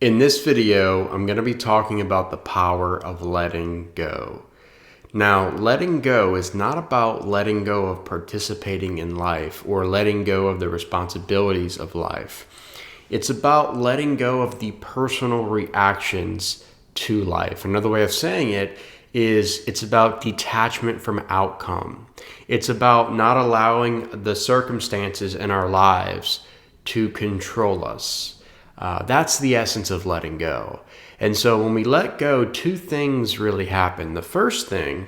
In this video, I'm going to be talking about the power of letting go. Now, letting go is not about letting go of participating in life or letting go of the responsibilities of life. It's about letting go of the personal reactions to life. Another way of saying it is it's about detachment from outcome. It's about not allowing the circumstances in our lives to control us. That's the essence of letting go. And so when we let go, two things really happen. The first thing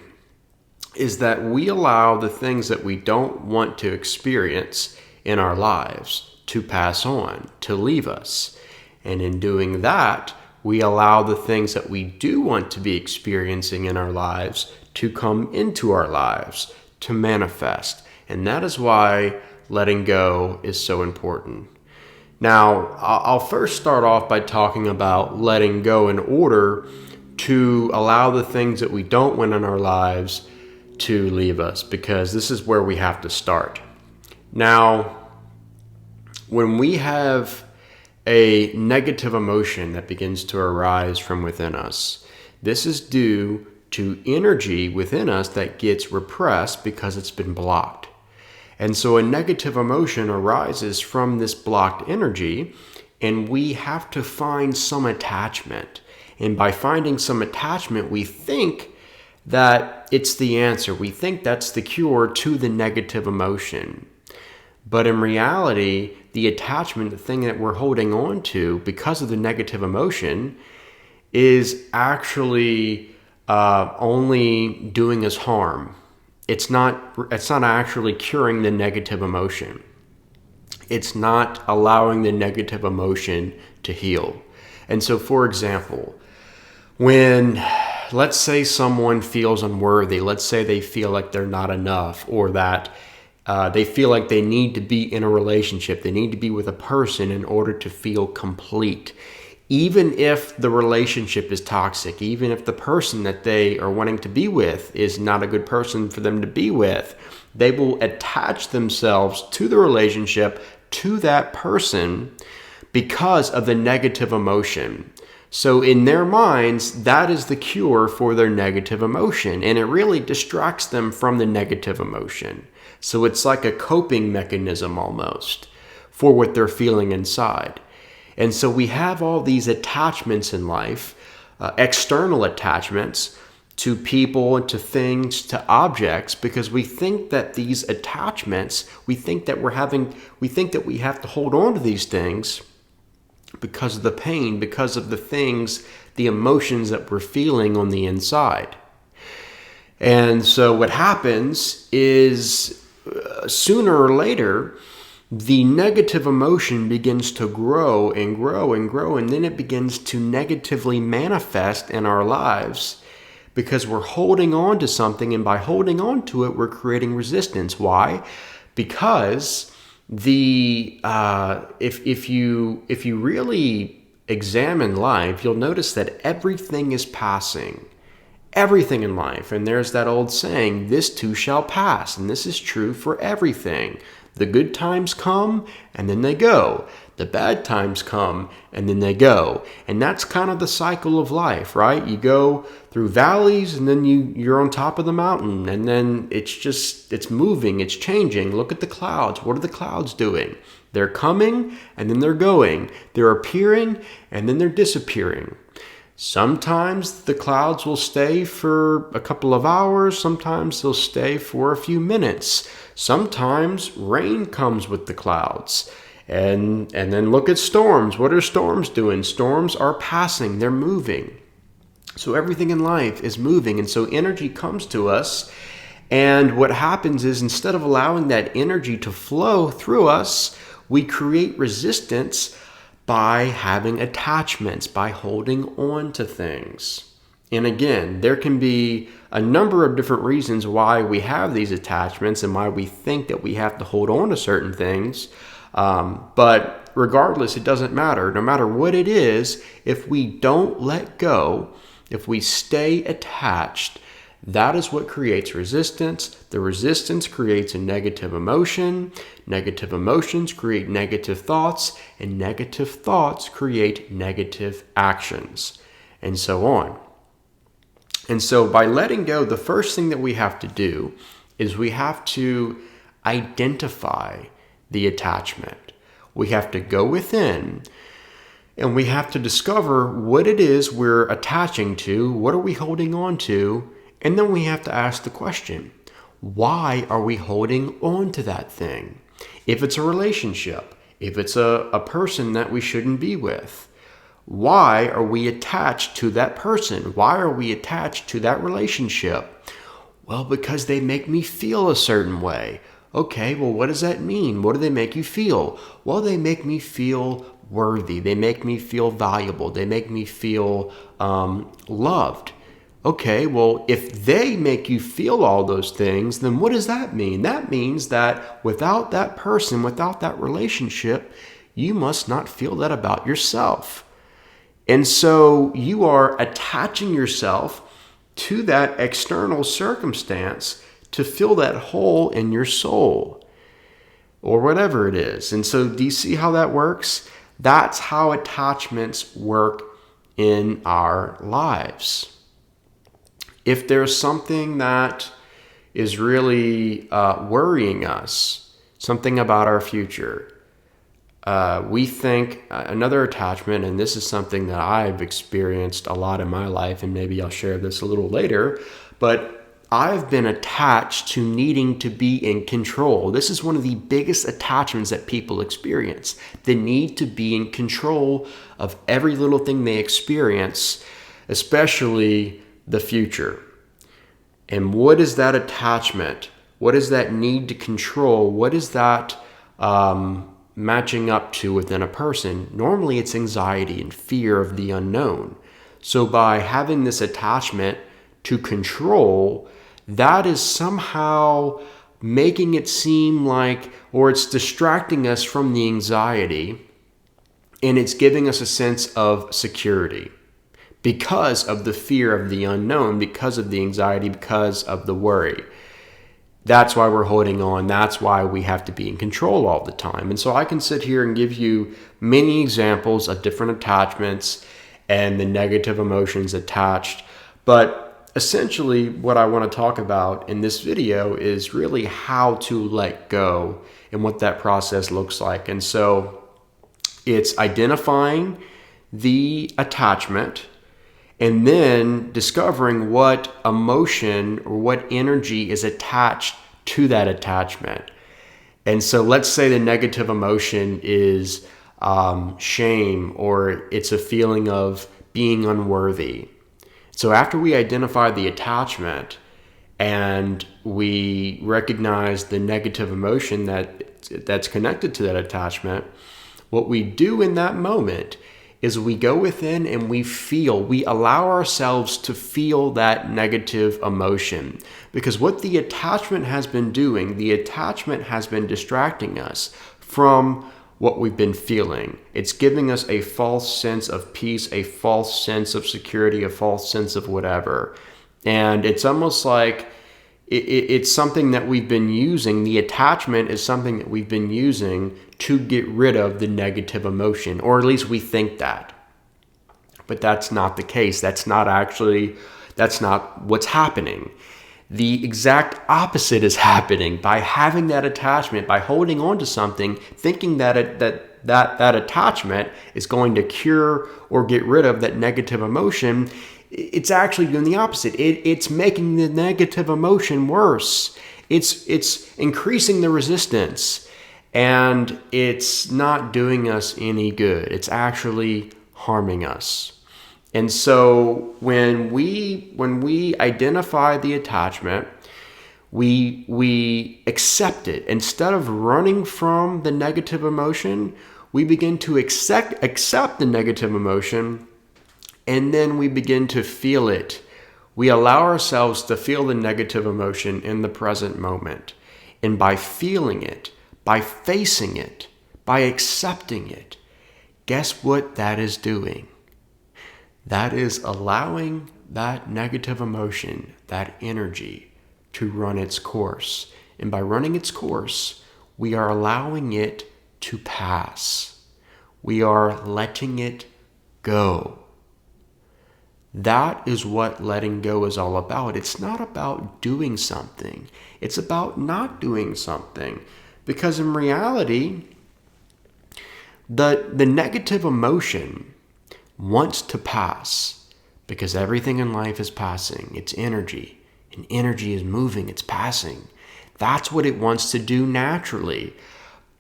is that we allow the things that we don't want to experience in our lives to pass on, to leave us. And in doing that, we allow the things that we do want to be experiencing in our lives to come into our lives, to manifest. And that is why letting go is so important. Now, I'll first start off by talking about letting go in order to allow the things that we don't want in our lives to leave us, because this is where we have to start. Now, when we have a negative emotion that begins to arise from within us, this is due to energy within us that gets repressed because it's been blocked. And so a negative emotion arises from this blocked energy, and we have to find some attachment. And by finding some attachment, we think that it's the answer. We think that's the cure to the negative emotion. But in reality, the attachment, the thing that we're holding on to because of the negative emotion, is actually only doing us harm. It's not actually curing the negative emotion. It's not allowing the negative emotion to heal. And so, for example, when, let's say someone feels unworthy, let's say they feel like they're not enough, or that they feel like they need to be in a relationship, they need to be with a person in order to feel complete. Even if the relationship is toxic, even if the person that they are wanting to be with is not a good person for them to be with, they will attach themselves to the relationship, to that person, because of the negative emotion. So in their minds, that is the cure for their negative emotion, and it really distracts them from the negative emotion. So it's like a coping mechanism almost for what they're feeling inside. And so we have all these attachments in life, external attachments to people, to things, to objects, because we think that these attachments, we think that we have to hold on to these things because of the pain, because of the things, the emotions that we're feeling on the inside. And so what happens is sooner or later, the negative emotion begins to grow and grow and grow, and then it begins to negatively manifest in our lives because we're holding on to something, and by holding on to it, we're creating resistance. Why? Because if you really examine life, you'll notice that everything is passing. Everything in life. And there's that old saying, this too shall pass. And this is true for everything. The good times come and then they go. The bad times come and then they go. And that's kind of the cycle of life, right? You go through valleys and then you're on top of the mountain, and then it's moving, it's changing. Look at the clouds. What are the clouds doing? They're coming and then they're going. They're appearing and then they're disappearing. Sometimes the clouds will stay for a couple of hours. Sometimes they'll stay for a few minutes. Sometimes rain comes with the clouds. And then look at storms. What are storms doing? Storms are passing. They're moving. So everything in life is moving. And so energy comes to us. And what happens is, instead of allowing that energy to flow through us, we create resistance by having attachments, by holding on to things. And again, there can be a number of different reasons why we have these attachments and why we think that we have to hold on to certain things. But regardless, it doesn't matter. No matter what it is, if we don't let go, if we stay attached, That is what creates resistance. The resistance creates a negative emotion. Negative emotions create negative thoughts, and negative thoughts create negative actions, and so on. And so by letting go, the first thing that we have to do is we have to identify the attachment. We have to go within and we have to discover what it is we're attaching to, what are we holding on to, and then we have to ask the question, why are we holding on to that thing? If it's a relationship, if it's a person that we shouldn't be with, why are we attached to that person? Why are we attached to that relationship? Well, because they make me feel a certain way. Okay, well, what does that mean? What do they make you feel? Well, they make me feel worthy. They make me feel valuable. They make me feel loved. Okay, well, if they make you feel all those things, then what does that mean? That means that without that person, without that relationship, you must not feel that about yourself. And so you are attaching yourself to that external circumstance to fill that hole in your soul or whatever it is. And so do you see how that works? That's how attachments work in our lives. If there's something that is really worrying us, something about our future, we think another attachment, and this is something that I've experienced a lot in my life, and maybe I'll share this a little later, but I've been attached to needing to be in control. This is one of the biggest attachments that people experience, the need to be in control of every little thing they experience, especially the future. And what is that attachment? What is that need to control? What is that matching up to within a person? Normally it's anxiety and fear of the unknown. So by having this attachment to control, that is somehow making it seem like, or it's distracting us from the anxiety, and it's giving us a sense of security because of the fear of the unknown, because of the anxiety, because of the worry. That's why we're holding on. That's why we have to be in control all the time. And so I can sit here and give you many examples of different attachments and the negative emotions attached. But essentially what I want to talk about in this video is really how to let go and what that process looks like. And so it's identifying the attachment and then discovering what emotion or what energy is attached to that attachment. And so let's say the negative emotion is shame, or it's a feeling of being unworthy. So after we identify the attachment and we recognize the negative emotion that's connected to that attachment, what we do in that moment is we go within and we allow ourselves to feel that negative emotion. Because what the attachment has been doing, the attachment has been distracting us from what we've been feeling. It's giving us a false sense of peace, a false sense of security, a false sense of whatever. And it's almost like it's something that we've been using. The attachment is something that we've been using to get rid of the negative emotion, or at least we think that. But that's not the case. That's not what's happening. The exact opposite is happening. By having that attachment, by holding on to something, thinking that that attachment is going to cure or get rid of that negative emotion, it's actually doing the opposite. It's making the negative emotion worse. It's increasing the resistance, and it's not doing us any good. It's actually harming us. And so when we identify the attachment, we accept it. Instead of running from the negative emotion, we begin to accept the negative emotion, and then we begin to feel it. We allow ourselves to feel the negative emotion in the present moment. And by feeling it, by facing it, by accepting it, guess what that is doing? That is allowing that negative emotion, that energy, to run its course. And by running its course, we are allowing it to pass. We are letting it go. That is what letting go is all about. It's not about doing something. It's about not doing something. Because in reality, the negative emotion wants to pass, because everything in life is passing. It's energy, and energy is moving, it's passing. That's what it wants to do naturally.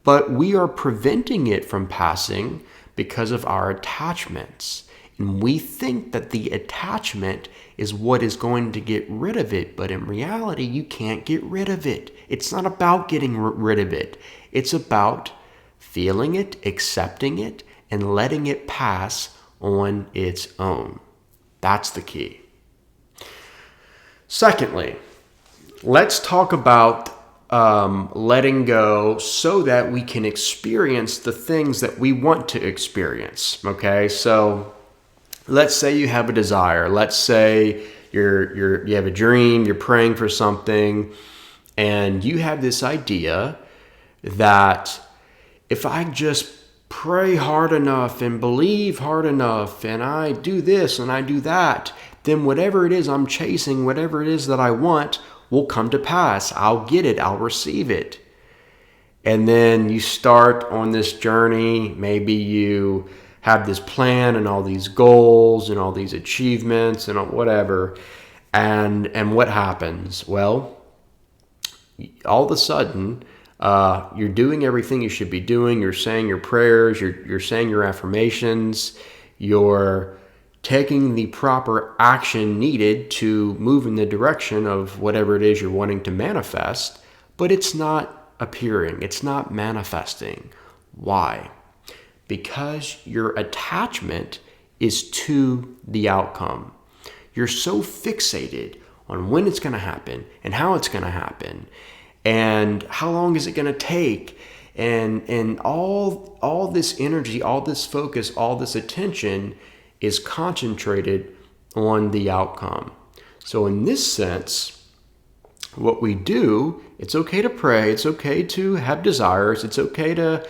But we are preventing it from passing because of our attachments. And we think that the attachment is what is going to get rid of it. But in reality, you can't get rid of it. It's not about getting rid of it. It's about feeling it, accepting it, and letting it pass on its own. That's the key. Secondly, let's talk about letting go so that we can experience the things that we want to experience. Okay, so let's say you have a desire. Let's say you have a dream, you're praying for something, and you have this idea that if I just pray hard enough and believe hard enough and I do this and I do that, then whatever it is I'm chasing, whatever it is that I want, will come to pass. I'll get it. I'll receive it. And then you start on this journey. Maybe you have this plan and all these goals and all these achievements and whatever. And what happens? Well, all of a sudden, you're doing everything you should be doing. You're saying your prayers. You're saying your affirmations. You're taking the proper action needed to move in the direction of whatever it is you're wanting to manifest, but it's not appearing. It's not manifesting. Why? Because your attachment is to the outcome. You're so fixated on when it's going to happen and how it's going to happen and how long is it going to take, and all this energy, all this focus, all this attention is concentrated on the outcome. So in this sense, what we do, it's okay to pray, it's okay to have desires, it's okay to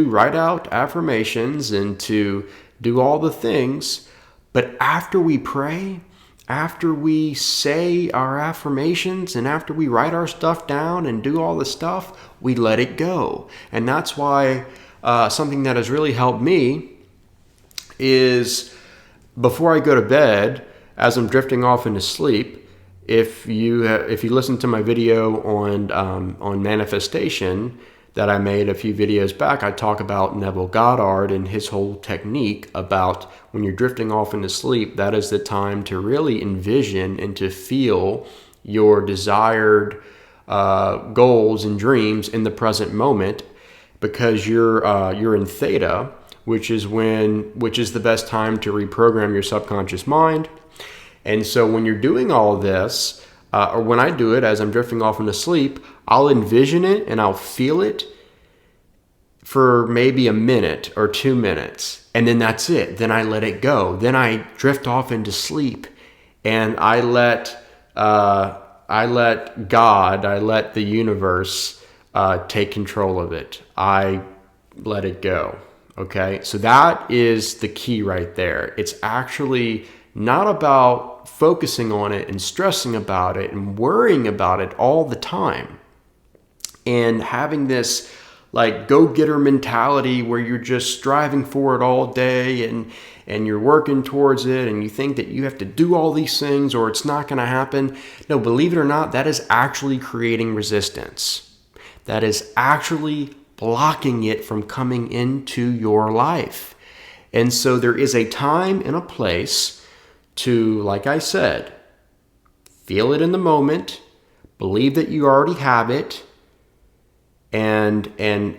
write out affirmations and to do all the things, but after we pray, after we say our affirmations and after we write our stuff down and do all the stuff, we let it go. And that's why something that has really helped me is before I go to bed, as I'm drifting off into sleep, if you listen to my video on manifestation that I made a few videos back, I talk about Neville Goddard and his whole technique about when you're drifting off into sleep, that is the time to really envision and to feel your desired goals and dreams in the present moment, because you're in theta, which is the best time to reprogram your subconscious mind. And so when you're doing all of this, or when I do it as I'm drifting off into sleep, I'll envision it and I'll feel it for maybe a minute or 2 minutes. And then that's it. Then I let it go. Then I drift off into sleep and I let God, I let the universe take control of it. I let it go. Okay, so that is the key right there. It's actually not about focusing on it and stressing about it and worrying about it all the time and having this like go-getter mentality where you're just striving for it all day and you're working towards it and you think that you have to do all these things or it's not going to happen. No, believe it or not, that is actually creating resistance. That is actually blocking it from coming into your life. And so there is a time and a place to, like I said, feel it in the moment, believe that you already have it, and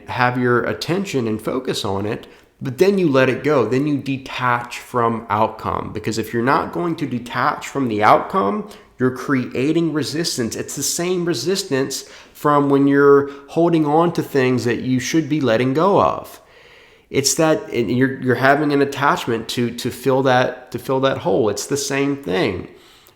have your attention and focus on it, but then you let it go. Then you detach from outcome. Because if you're not going to detach from the outcome, you're creating resistance. It's the same resistance from when you're holding on to things that you should be letting go of. It's that you're having an attachment to fill that hole. It's the same thing.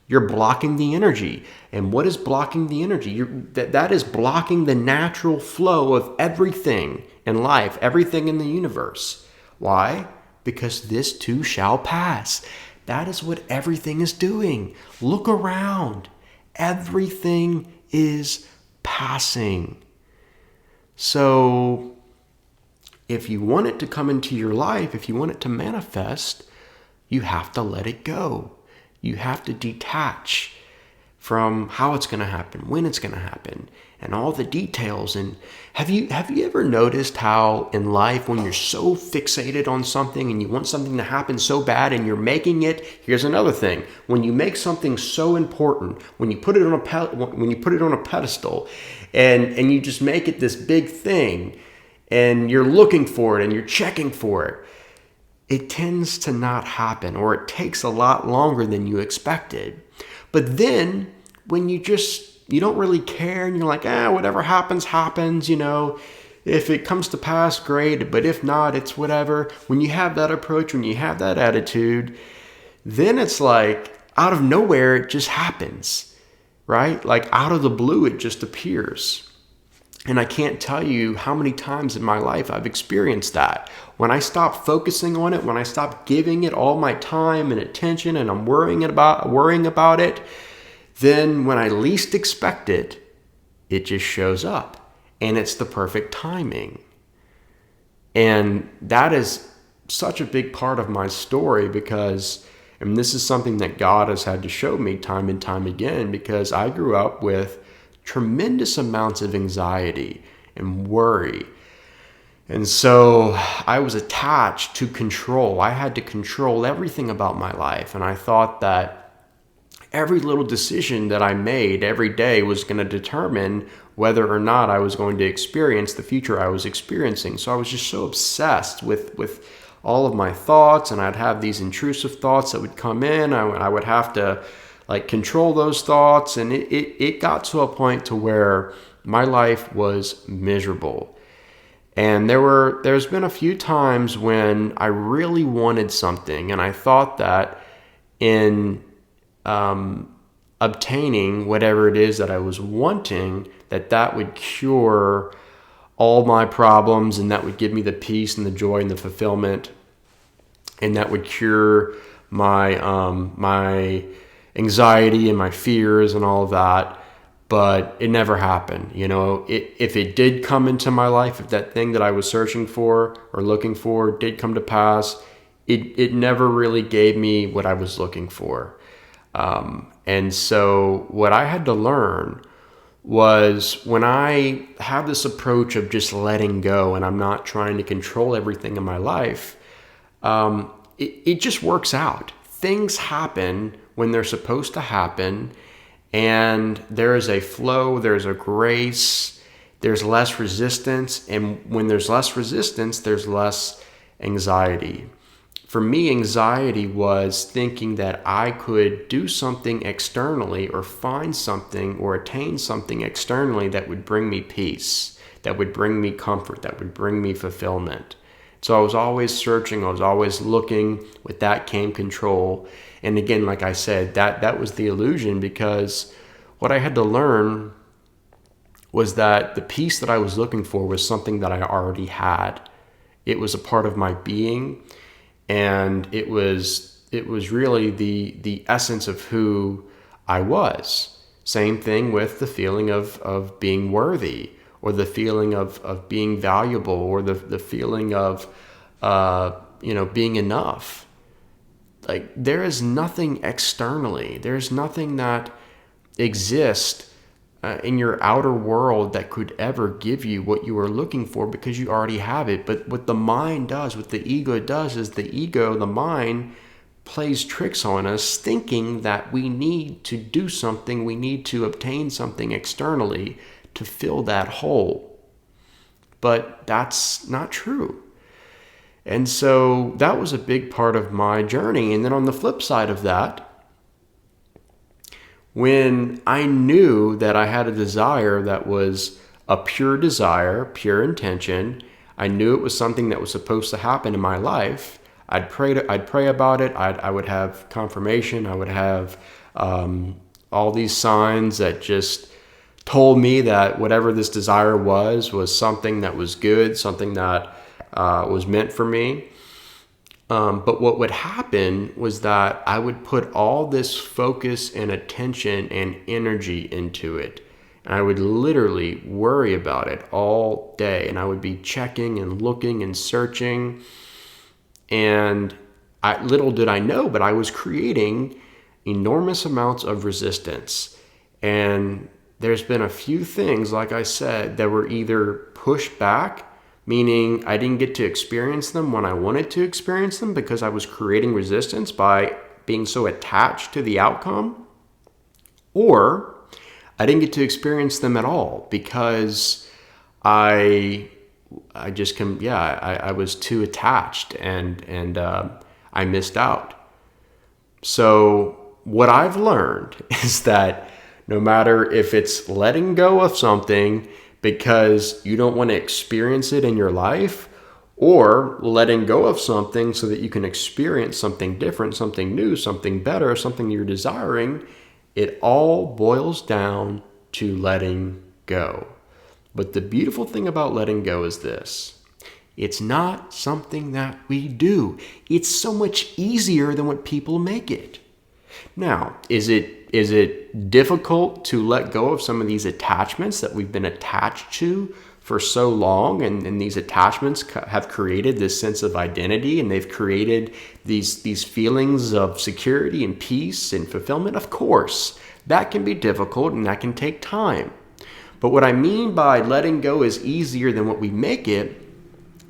You're blocking the energy. And what is blocking the energy? That is blocking the natural flow of everything in life, everything in the universe. Why? Because this too shall pass. That is what everything is doing. Look around. Everything is passing. So if you want it to come into your life, if you want it to manifest, you have to let it go. You have to detach from how it's going to happen, when it's going to happen, and all the details. And have you ever noticed how in life, when you're so fixated on something and you want something to happen so bad and you're making it, here's another thing. When you make something so important, when you put it on a pedestal and you just make it this big thing and you're looking for it and you're checking for it, it tends to not happen, or it takes a lot longer than you expected. But then when you don't really care and you're like, whatever happens, if it comes to pass, great. But if not, it's whatever. When you have that approach, when you have that attitude, then it's like out of nowhere, it just happens, right? Like out of the blue, it just appears. And I can't tell you how many times in my life I've experienced that. When I stop focusing on it, when I stop giving it all my time and attention and I'm worrying about it, then when I least expect it, it just shows up. And it's the perfect timing. And that is such a big part of my story because, and this is something that God has had to show me time and time again, because I grew up with tremendous amounts of anxiety and worry. And so I was attached to control. I had to control everything about my life. And I thought that every little decision that I made every day was going to determine whether or not I was going to experience the future I was experiencing. So I was just so obsessed with all of my thoughts, and I'd have these intrusive thoughts that would come in. I would have to control those thoughts, and it got to a point to where my life was miserable. And there's been a few times when I really wanted something, and I thought that in obtaining whatever it is that I was wanting, that would cure all my problems, and that would give me the peace and the joy and the fulfillment, and that would cure my my anxiety and my fears and all of that. But it never happened. If it did come into my life, if that thing that I was searching for or looking for did come to pass, it never really gave me what I was looking for. And so what I had to learn was, when I have this approach of just letting go and I'm not trying to control everything in my life, it just works out. Things happen when they're supposed to happen, and there is a flow, there's a grace, there's less resistance, and when there's less resistance, there's less anxiety. For me, anxiety was thinking that I could do something externally or find something or attain something externally that would bring me peace, that would bring me comfort, that would bring me fulfillment. So I was always searching, I was always looking. With that came control. And again, like I said, that was the illusion, because what I had to learn was that the peace that I was looking for was something that I already had. It was a part of my being, and it was really the essence of who I was. Same thing with the feeling of being worthy, or the feeling of being valuable, or the feeling of being enough. Like, there is nothing externally. There's nothing that exists in your outer world that could ever give you what you are looking for, because you already have it. But what the mind does, what the ego does, is the mind plays tricks on us, thinking that we need to do something, we need to obtain something externally to fill that hole. But that's not true. And so that was a big part of my journey. And then on the flip side of that, when I knew that I had a desire that was a pure desire, pure intention, I knew it was something that was supposed to happen in my life, I'd pray about it. I would have confirmation. I would have All these signs that just told me that whatever this desire was something that was good, something that was meant for me. But what would happen was that I would put all this focus and attention and energy into it. And I would literally worry about it all day. And I would be checking and looking and searching. And little did I know, but I was creating enormous amounts of resistance. And there's been a few things, like I said, that were either pushed back, meaning I didn't get to experience them when I wanted to experience them because I was creating resistance by being so attached to the outcome, or I didn't get to experience them at all because I was too attached and I missed out. So what I've learned is that no matter if it's letting go of something because you don't want to experience it in your life, or letting go of something so that you can experience something different, something new, something better, something you're desiring, it all boils down to letting go. But the beautiful thing about letting go is this. It's not something that we do. It's so much easier than what people make it. Now, is it difficult to let go of some of these attachments that we've been attached to for so long? And these attachments have created this sense of identity, and they've created these feelings of security and peace and fulfillment. Of course, that can be difficult and that can take time. But what I mean by letting go is easier than what we make it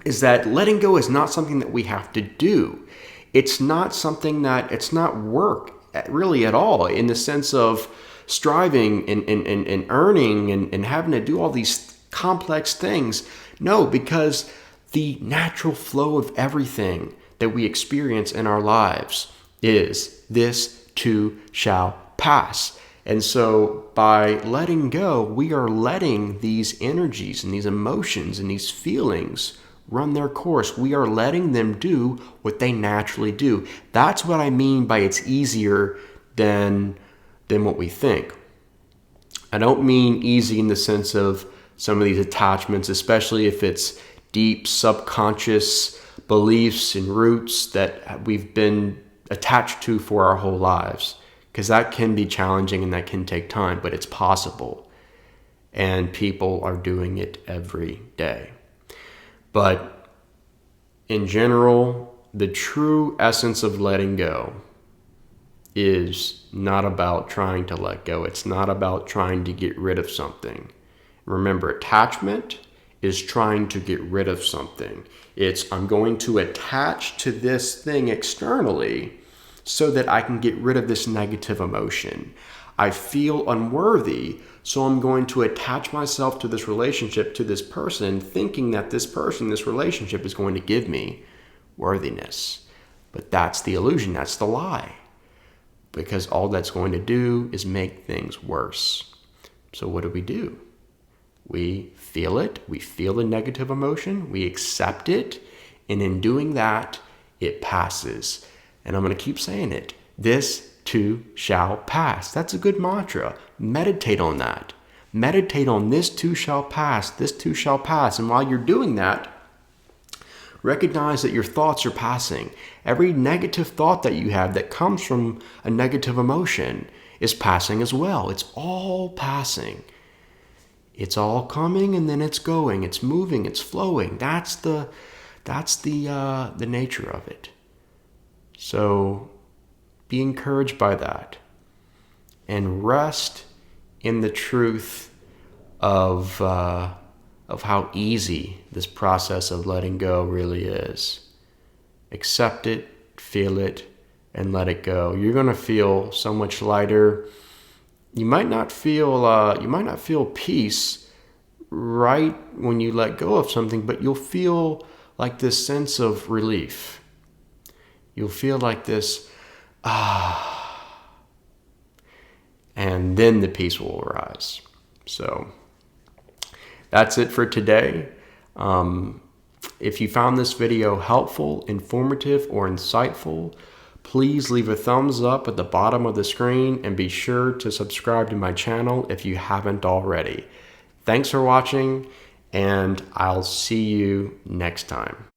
is that letting go is not something that we have to do. It's not something it's not work really at all, in the sense of striving and earning and having to do all these complex things. No, because the natural flow of everything that we experience in our lives is this too shall pass. And so by letting go, we are letting these energies and these emotions and these feelings run their course. We are letting them do what they naturally do. That's what I mean by it's easier than what we think. I don't mean easy in the sense of some of these attachments, especially if it's deep subconscious beliefs and roots that we've been attached to for our whole lives, because that can be challenging and that can take time, but it's possible. And people are doing it every day. But in general, the true essence of letting go is not about trying to let go. It's not about trying to get rid of something. Remember, attachment is trying to get rid of something. It's I'm going to attach to this thing externally so that I can get rid of this negative emotion. I feel unworthy, so I'm going to attach myself to this relationship, to this person, thinking that this person, this relationship is going to give me worthiness. But that's the illusion, that's the lie. Because all that's going to do is make things worse. So what do? We feel it, we feel the negative emotion, we accept it, and in doing that, it passes. And I'm going to keep saying it. This too shall pass. That's a good mantra. Meditate on that. Meditate on this too shall pass. This too shall pass. And while you're doing that, recognize that your thoughts are passing. Every negative thought that you have that comes from a negative emotion is passing as well. It's all passing. It's all coming and then it's going. It's moving. It's flowing. That's the nature of it. So be encouraged by that and rest in the truth of how easy this process of letting go really is. Accept it, feel it, and let it go. You're going to feel so much lighter. You might not feel peace right when you let go of something, but you'll feel like this sense of relief. You'll feel like this, and then the peace will arise. So that's it for today. If you found this video helpful, informative, or insightful, please leave a thumbs up at the bottom of the screen and be sure to subscribe to my channel if you haven't already. Thanks for watching, and I'll see you next time.